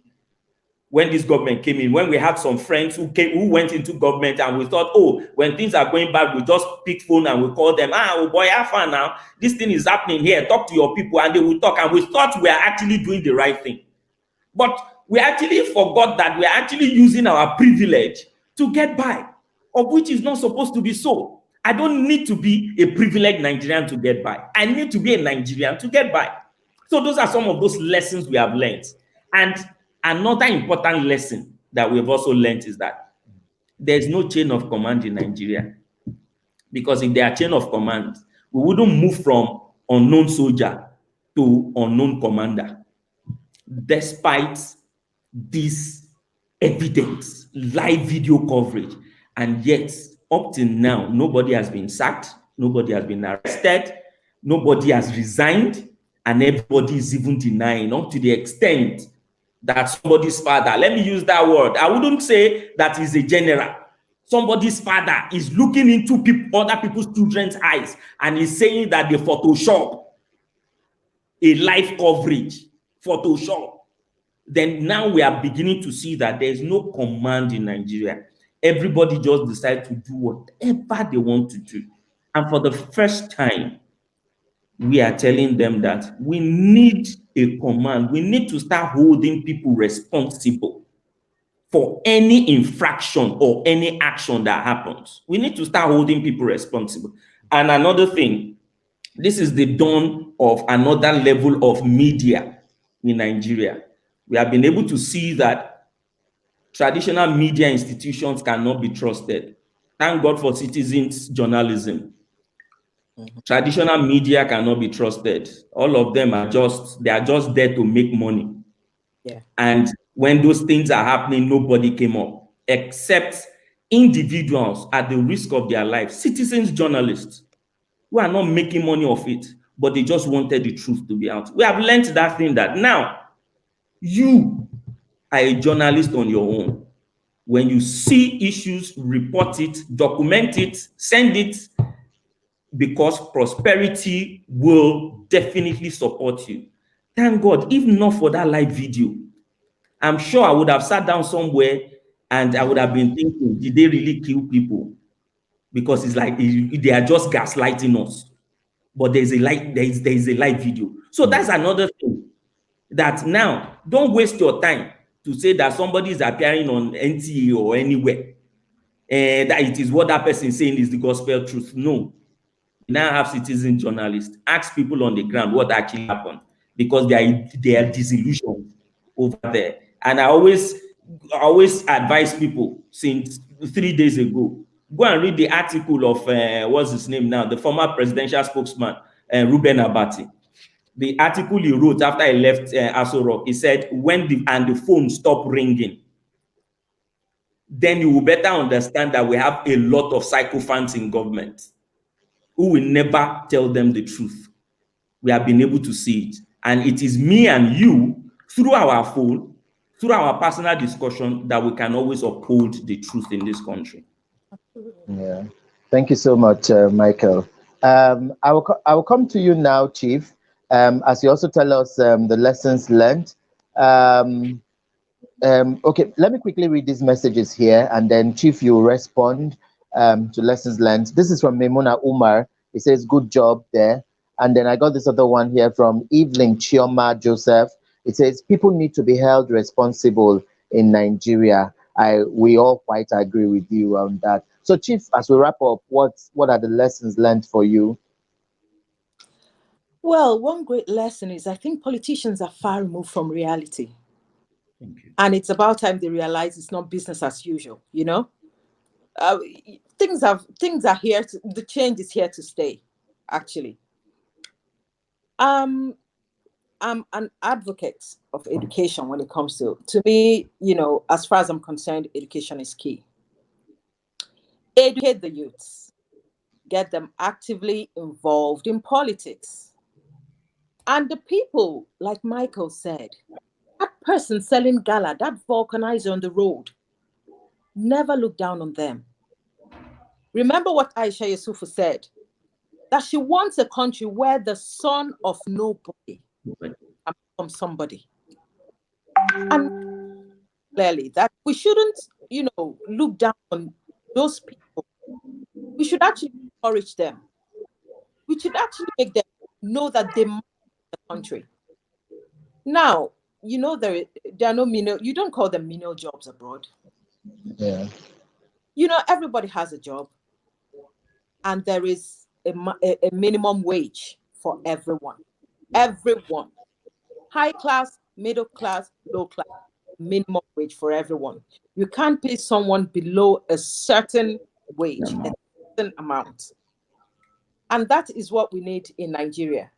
when this government came in, when we had some friends who went into government and we thought, oh, when things are going bad, we just pick phone and we call them, oh boy, how far now? This thing is happening here. Talk to your people, and they will talk. And we thought we are actually doing the right thing. But we actually forgot that we are actually using our privilege to get by, of which is not supposed to be so. I don't need to be a privileged Nigerian to get by. I need to be a Nigerian to get by. So those are some of those lessons we have learned. And another important lesson that we've also learned is that there's no chain of command in Nigeria. Because if there are chain of command, we wouldn't move from unknown soldier to unknown commander. Despite this evidence, live video coverage, and yet up till now, nobody has been sacked, nobody has been arrested, nobody has resigned, and everybody is even denying, up to the extent that somebody's father, let me use that word, I wouldn't say that he's a general. Somebody's father is looking into other people's children's eyes and is saying that they Photoshop a live coverage, Photoshop. Then now we are beginning to see that there is no command in Nigeria. Everybody just decides to do whatever they want to do. And for the first time, we are telling them that we need a command. We need to start holding people responsible for any infraction or any action that happens. We need to start holding people responsible. And another thing, this is the dawn of another level of media in Nigeria. We have been able to see that traditional media institutions cannot be trusted. Thank God for citizens journalism. Traditional media cannot be trusted. All of them are just there to make money. Yeah. And when those things are happening, nobody came up except individuals at the risk of their life, citizens journalists who are not making money off it, but they just wanted the truth to be out. We have learned that thing that now you are a journalist on your own. When you see issues, report it, document it, send it, because prosperity will definitely support you. Thank God, if not for that live video, I'm sure I would have sat down somewhere and I would have been thinking, did they really kill people? Because it's like they are just gaslighting us. But there's a live video. So that's another thing. That now, don't waste your time to say that somebody is appearing on NTA or anywhere, and that it is what that person is saying is the gospel truth. No. We now have citizen journalists. Ask people on the ground what actually happened, because they are disillusioned over there. And I always advise people since 3 days ago, go and read the article of what's his name now, the former presidential spokesman, Ruben Abati. The article he wrote after he left Aso Rock, he said, when the phone stopped ringing, then you will better understand that we have a lot of sycophants in government who will never tell them the truth. We have been able to see it. And it is me and you, through our phone, through our personal discussion, that we can always uphold the truth in this country. Yeah. Thank you so much, Michael. I will come to you now, Chief, as you also tell us the lessons learned. Okay, let me quickly read these messages here, and then Chief, you respond to lessons learned. This is from Memuna Umar. It says, good job there. And then I got this other one here from Evelyn Chioma Joseph. It says, people need to be held responsible in Nigeria. We all quite agree with you on that. So, Chief, as we wrap up, what are the lessons learned for you? Well, one great lesson is I think politicians are far removed from reality. Thank you. And it's about time they realize it's not business as usual, you know? Things are here, the change is here to stay, actually. I'm an advocate of education when it comes to me, you know, as far as I'm concerned, education is key. Educate the youths, get them actively involved in politics. And the people, like Michael said, that person selling gala, that vulcanizer on the road, never look down on them. Remember what Aisha Yusufu said, that she wants a country where the son of nobody can become somebody. And clearly that we shouldn't, you know, look down on those people. We should actually encourage them. We should actually make them know that they matter the country. Now, you know, there are no menial, you don't call them menial jobs abroad. Yeah. You know, everybody has a job, and there is a minimum wage for everyone. Everyone. High class, middle class, low class, minimum wage for everyone. You can't pay someone below a certain wage, a certain amount. And that is what we need in Nigeria.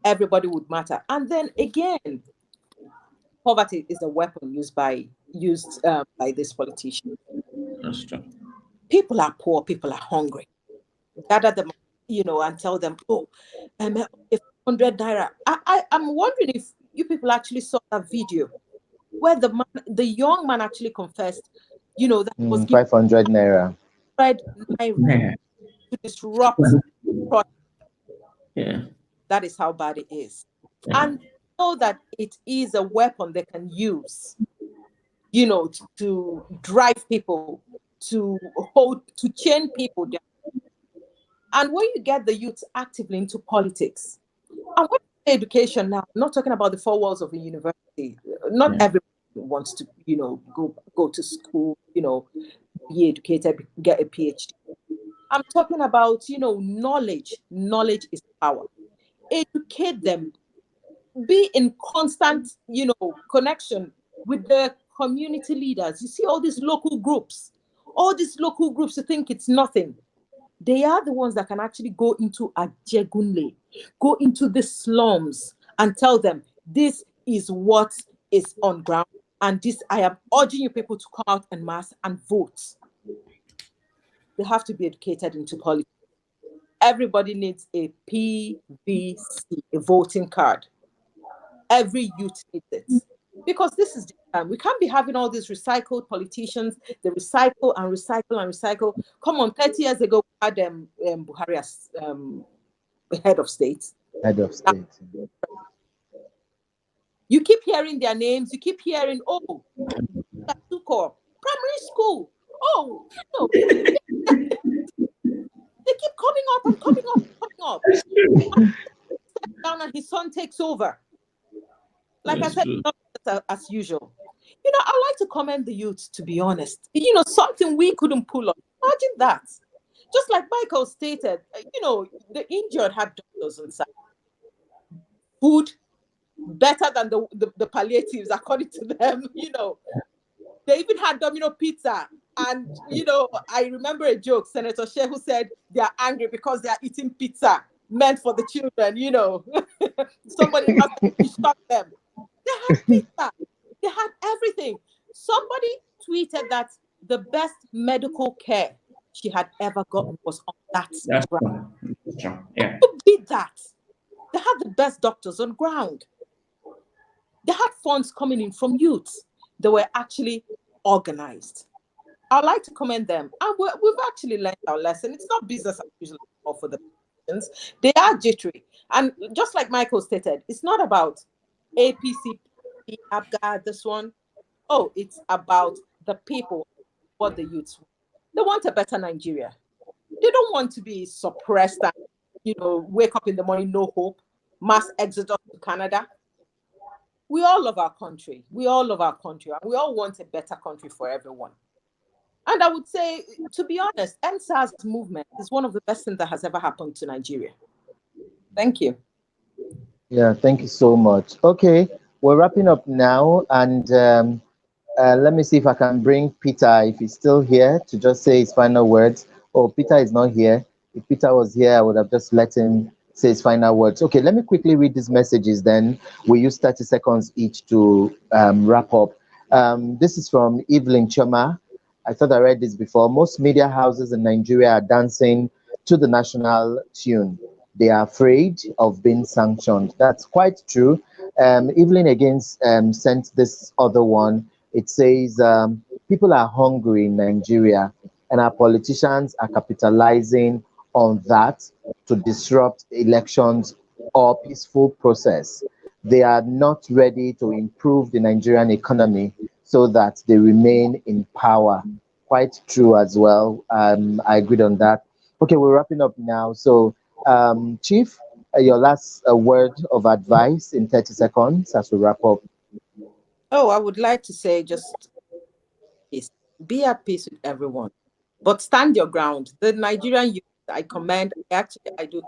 Everybody would matter. And then again, poverty is a weapon used by this politician. That's true. People are poor, people are hungry. Gather them, you know, and tell them, oh, if 100 naira. I'm wondering if you people actually saw that video where the young man actually confessed, you know, that was given 500 naira. 500 naira to disrupt the project. Yeah. That is how bad it is. Yeah. And know that it is a weapon they can use, you know, to drive people, to chain people down. And when you get the youth actively into politics, and when education now, I'm not talking about the four walls of a university, not everybody wants to, go to school, be educated, get a PhD. I'm talking about, knowledge. Knowledge is power. Educate them. Be in constant, connection with the community leaders. You see all these local groups. All these local groups, you think it's nothing. They are the ones that can actually go into Ajegunle, go into the slums and tell them, this is what is on ground. And this, I am urging you people to come out en masse and vote. They have to be educated into politics. Everybody needs a PVC, a voting card. Every youth needs it. Because this is the time. We can't be having all these recycled politicians. They recycle and recycle and recycle. Come on, 30 years ago, we had Buhari as head of state. Head of state. You keep hearing their names. You keep hearing, oh, Suko, primary school. Oh, they keep coming up and coming up and coming up. Step down and his son takes over. Like I said, as usual. I like to commend the youth, to be honest. Something we couldn't pull off. Imagine that. Just like Michael stated, the injured have doctors on site. Food better than the palliatives, according to them. They even had Domino pizza. And, I remember a joke, Senator Shehu said they are angry because they are eating pizza meant for the children, Somebody has to stop them. They had pizza. They had everything. Somebody tweeted that the best medical care she had ever gotten was on that ground. Yeah. Who did that? They had the best doctors on ground. They had funds coming in from youth. They were actually organized. I'd like to commend them. And we've actually learned our lesson. It's not business as usual for the politicians. They are jittery. And just like Michael stated, it's not about APC, ABGA, this one. Oh, it's about the people, what the youths want. They want a better Nigeria. They don't want to be suppressed and, wake up in the morning, no hope, mass exodus to Canada. We all love our country. We all love our country. And we all want a better country for everyone. And I would say, to be honest, NSAS movement is one of the best things that has ever happened to Nigeria. Thank you. Yeah, thank you so much. Okay, we're wrapping up now. And let me see if I can bring Peter, if he's still here, to just say his final words. Oh, Peter is not here. If Peter was here, I would have just let him say his final words. Okay, let me quickly read these messages, then we use 30 seconds each to wrap up. This is from Evelyn Choma. I thought I read this before. Most media houses in Nigeria are dancing to the national tune. They are afraid of being sanctioned. That's quite true. Evelyn again sent this other one. It says, people are hungry in Nigeria and our politicians are capitalizing on that to disrupt elections or peaceful process. They are not ready to improve the Nigerian economy so that they remain in power. Quite true as well. I agreed on that. Okay, we're wrapping up now. So, Chief, your last word of advice in 30 seconds as we wrap up. Oh, I would like to say just peace. Be at peace with everyone, but stand your ground. The Nigerian youth, I commend. I do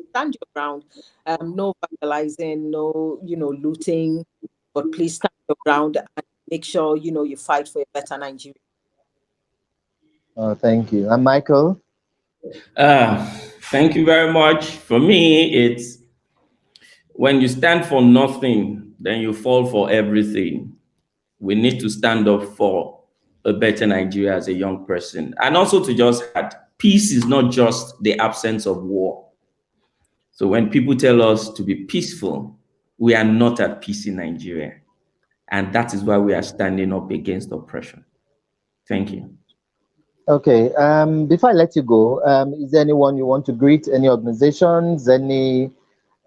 stand your ground. No vandalizing, no looting, but please stand your ground and make sure you fight for a better Nigeria. Oh, thank you. And Michael? Thank you very much. For me, it's when you stand for nothing, then you fall for everything. We need to stand up for a better Nigeria as a young person. And also to just add, peace is not just the absence of war. So when people tell us to be peaceful, we are not at peace in Nigeria. And that is why we are standing up against oppression. Thank you. Okay, before I let you go, is there anyone you want to greet? Any organizations, any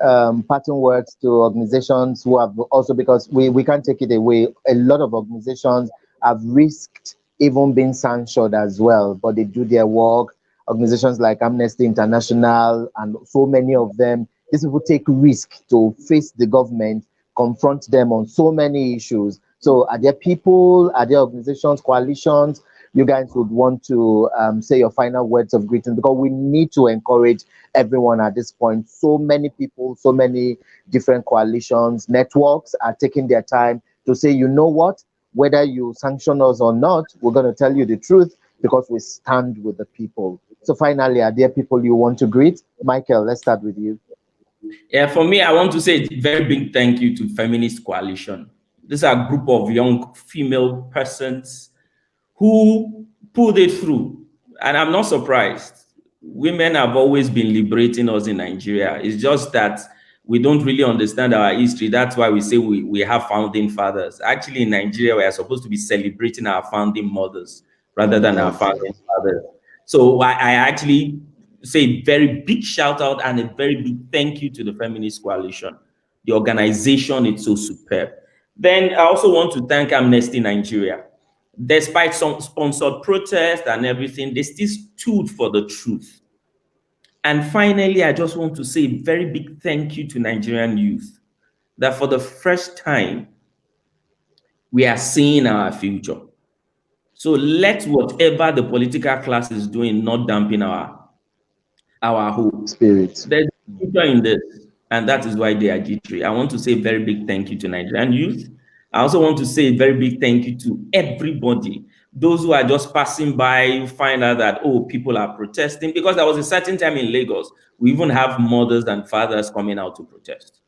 parting words to organizations who have also, because we can't take it away, a lot of organizations have risked even being sanctioned as well, but they do their work. Organizations like Amnesty International and so many of them, these people take risk to face the government, confront them on so many issues. So are there people, are there organizations, coalitions, you guys would want to say your final words of greeting? Because we need to encourage everyone at this point. So many people, so many different coalitions, networks are taking their time to say, you know what, whether you sanction us or not, we're going to tell you the truth because we stand with the people. So finally, are there people you want to greet? Michael, let's start with you. Yeah, for me, I want to say a very big thank you to Feminist Coalition. This is a group of young female persons who pulled it through. And I'm not surprised. Women have always been liberating us in Nigeria. It's just that we don't really understand our history. That's why we say we have founding fathers. Actually, in Nigeria, we are supposed to be celebrating our founding mothers rather than our founding fathers. So I actually say a very big shout out and a very big thank you to the Feminist Coalition. The organization is so superb. Then I also want to thank Amnesty Nigeria. Despite some sponsored protests and everything, they still stood for the truth. And finally, I just want to say a very big thank you to Nigerian youth that for the first time, we are seeing our future. So let whatever the political class is doing not dampen our hope. Spirit. There's a future in this, and that is why they are G3. I want to say a very big thank you to Nigerian youth. I also want to say a very big thank you to everybody. Those who are just passing by, find out that, oh, people are protesting, because there was a certain time in Lagos, we even have mothers and fathers coming out to protest.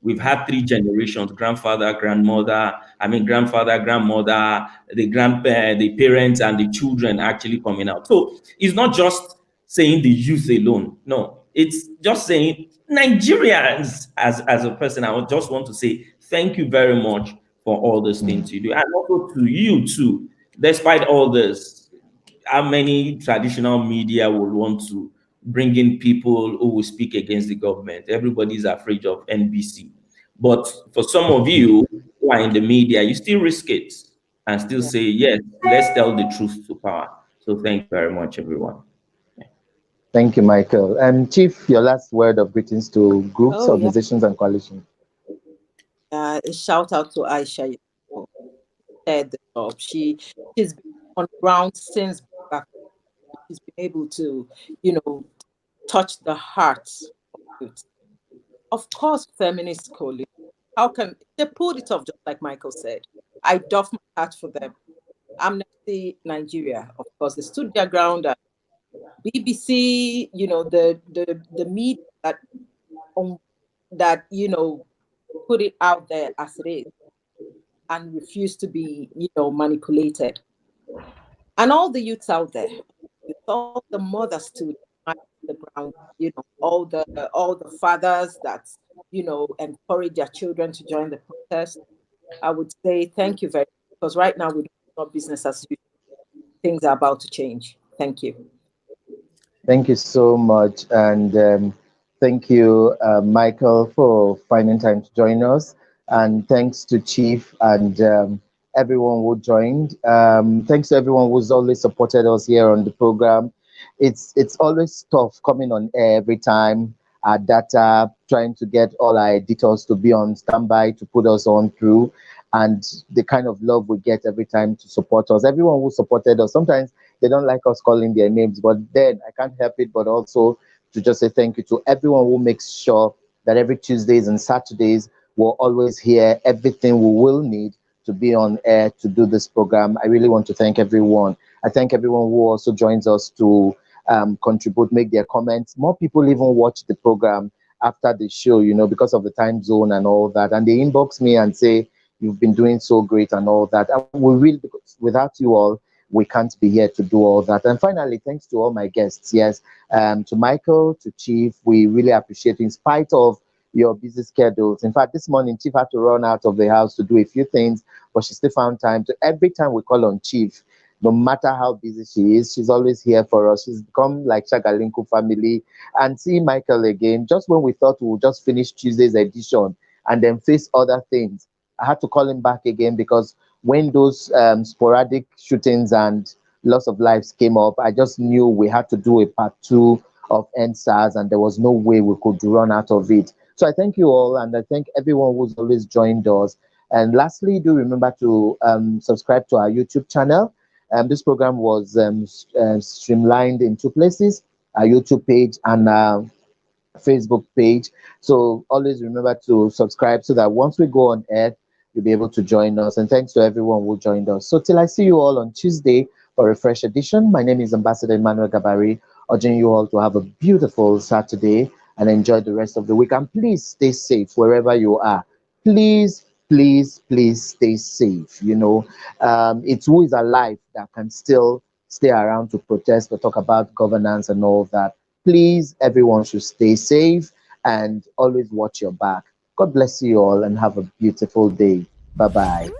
We've had 3 generations: grandfather, grandmother, grandmother, the parents and the children actually coming out. So it's not just saying the youth alone. No, it's just saying Nigerians as a person. I would just want to say thank you very much for all those things you do. And also to you too, despite all this, how many traditional media will want to bring in people who will speak against the government? Everybody's afraid of NBC. But for some of you who are in the media, you still risk it and still say, yes, let's tell the truth to power. So thank you very much, everyone. Thank you, Michael. And Chief, your last word of greetings to groups, Oh, yeah. organizations, and coalitions. A shout out to Aisha. Said the job. She's been on ground since back. She's been able to, touch the hearts of youth. Of course, feminist coalition. How can they pulled it off? Just like Michael said, I doff my hat for them. Amnesty Nigeria, of course, they stood their ground. And BBC, the media that put it out there as it is and refuse to be manipulated. And all the youths out there, all the mothers stood on the ground, all the fathers that encourage their children to join the protest. I would say thank you very much, because right now we don't have business as usual. Things are about to change. Thank you. Thank you so much. And thank you, Michael, for finding time to join us. And thanks to Chief and everyone who joined. Thanks to everyone who's always supported us here on the program. It's always tough coming on air every time. Our data, trying to get all our editors to be on standby to put us on through, and the kind of love we get every time to support us. Everyone who supported us, sometimes they don't like us calling their names, but then I can't help it but also to just say thank you to everyone who makes sure that every Tuesdays and Saturdays we're always here, everything we will need to be on air to do this program. I really want to thank everyone. I thank everyone who also joins us to contribute, make their comments. More people even watch the program after the show, because of the time zone and all that. And they inbox me and say, you've been doing so great and all that. And we really, because without you all, we can't be here to do all that. And finally, thanks to all my guests. Yes, to Michael, to Chief, we really appreciate it in spite of your busy schedules. In fact, this morning, Chief had to run out of the house to do a few things, but she still found time to, every time we call on Chief, no matter how busy she is, she's always here for us. She's become like Shagalinku family. And see Michael again, just when we thought we would just finish Tuesday's edition and then face other things, I had to call him back again, because when those sporadic shootings and loss of lives came up, I just knew we had to do a part 2 of NSAS, and there was no way we could run out of it. So I thank you all, and I thank everyone who's always joined us. And lastly, do remember to subscribe to our YouTube channel. This program was streamlined in two places: our YouTube page and Facebook page. So always remember to subscribe so that once we go on air, you'll be able to join us. And thanks to everyone who joined us. So till I see you all on Tuesday for a fresh edition, my name is Ambassador Emmanuel Gabari, urging you all to have a beautiful Saturday and enjoy the rest of the week. And please stay safe wherever you are. Please, please, please stay safe. You know, it's who is alive that can still stay around to protest or talk about governance and all of that. Please, everyone should stay safe and always watch your back. God bless you all and have a beautiful day. Bye bye.